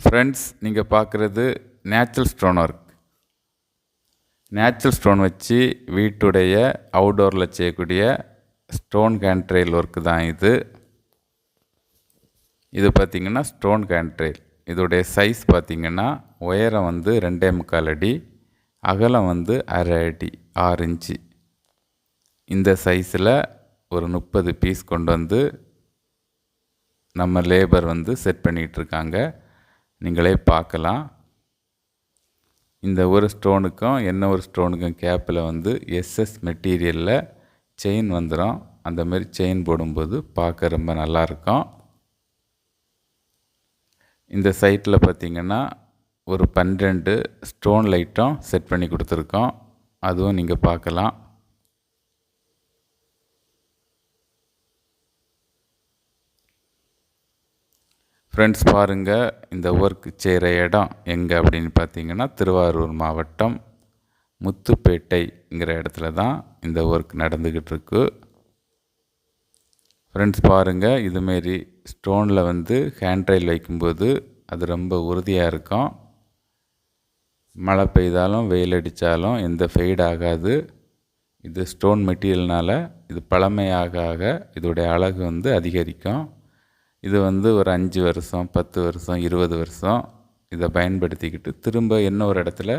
Friends, நீங்கள் பார்க்குறது natural stone work. Natural stone வச்சு வீட்டுடைய அவுடோரில் செய்யக்கூடிய ஸ்டோன் கேண்ட்ரெயில் ஒர்க்கு தான் இது. இது பார்த்திங்கன்னா ஸ்டோன் கேண்ட்ரெயில். இதோடைய சைஸ் பார்த்திங்கன்னா உயரம் வந்து 2.25 அடி, அகலம் வந்து 1/2 அடி 6 இன்ச்சு. இந்த சைஸில் ஒரு 30 பீஸ் கொண்டு வந்து நம்ம லேபர் வந்து செட் பண்ணிகிட்ருக்காங்க. நீங்களே பார்க்கலாம். இந்த ஒரு ஸ்டோனுக்கும் ஒரு ஸ்டோனுக்கும் கேப்பில் வந்து எஸ்எஸ் மெட்டீரியலில் செயின் வந்துடும். அந்த மாதிரி செயின் போடும்போது பார்க்க ரொம்ப நல்லாயிருக்கும். இந்த சைட்டில் பார்த்திங்கன்னா ஒரு 12 ஸ்டோன் லைட்டும் செட் பண்ணி கொடுத்துருக்கோம். அதுவும் நீங்கள் பார்க்கலாம். ஃப்ரெண்ட்ஸ், பாருங்கள், இந்த ஒர்க் செய்கிற இடம் எங்கே அப்படின்னு பார்த்தீங்கன்னா திருவாரூர் மாவட்டம் முத்துப்பேட்டைங்கிற இடத்துல தான் இந்த ஒர்க் நடந்துக்கிட்டு இருக்கு. ஃப்ரெண்ட்ஸ், பாருங்கள், இதுமாரி ஸ்டோனில் வந்து ஹேண்ட்ரெயில் வைக்கும்போது அது ரொம்ப உறுதியாக இருக்கும். மழை பெய்தாலும் வெயில் அடித்தாலும் எந்த ஃபெய்ட் ஆகாது. இது ஸ்டோன் மெட்டீரியல்னால் இது பழமையாக ஆக இதோடைய அழகு வந்து அதிகரிக்கும். இது வந்து ஒரு 5 வருஷம் 10 வருஷம் 20 வருஷம் இதை பயன்படுத்திக்கிட்டு திரும்ப இன்னொரு இடத்துல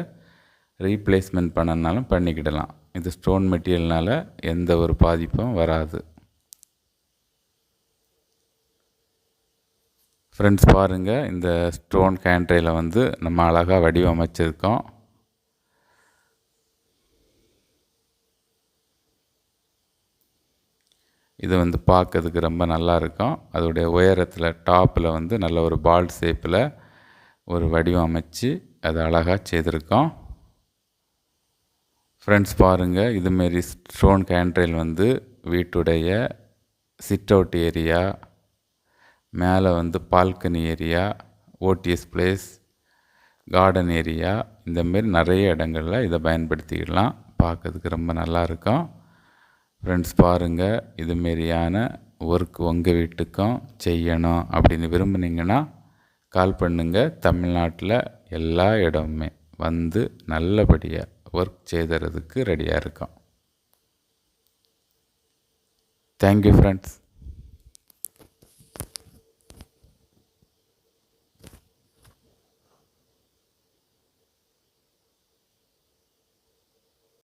ரீப்ளேஸ்மெண்ட் பண்ணனாலும் பண்ணிக்கிடலாம். இது ஸ்டோன் மெட்டீரியல்னால் எந்த ஒரு பாதிப்பும் வராது. ஃப்ரெண்ட்ஸ், பாருங்கள், இந்த ஸ்டோன் கேண்ட்ரெயில வந்து நம்ம அழகாக வடிவமைச்சிருக்கோம். இது வந்து பார்க்கறதுக்கு ரொம்ப நல்லாயிருக்கும். அதோடைய உயரத்தில் டாப்பில் வந்து நல்ல ஒரு பால் ஷேப்பில் ஒரு வடிவம் அமைச்சு அதை அழகாக செய்திருக்கோம். ஃப்ரெண்ட்ஸ், பாருங்கள், இதுமாரி ஸ்டோன் கேண்ட்ரெயில் வந்து வீட்டுடைய சிட் அவுட் ஏரியா, மேலே வந்து balcony area, ODS place, garden area, இந்தமாரி நிறைய இடங்களில் இதை பயன்படுத்திக்கலாம். பார்க்கறதுக்கு ரொம்ப நல்லாயிருக்கும். ஃப்ரெண்ட்ஸ், பாருங்கள், இதுமாரியான ஒர்க் உங்கள் வீட்டுக்கும் செய்யணும் அப்படின்னு விரும்புனீங்கன்னா கால் பண்ணுங்கள். தமிழ்நாட்டில் எல்லா இடமுமே வந்து நல்லபடியாக ஒர்க் செய்தறதுக்கு ரெடியாக இருக்கோம். Thank you friends.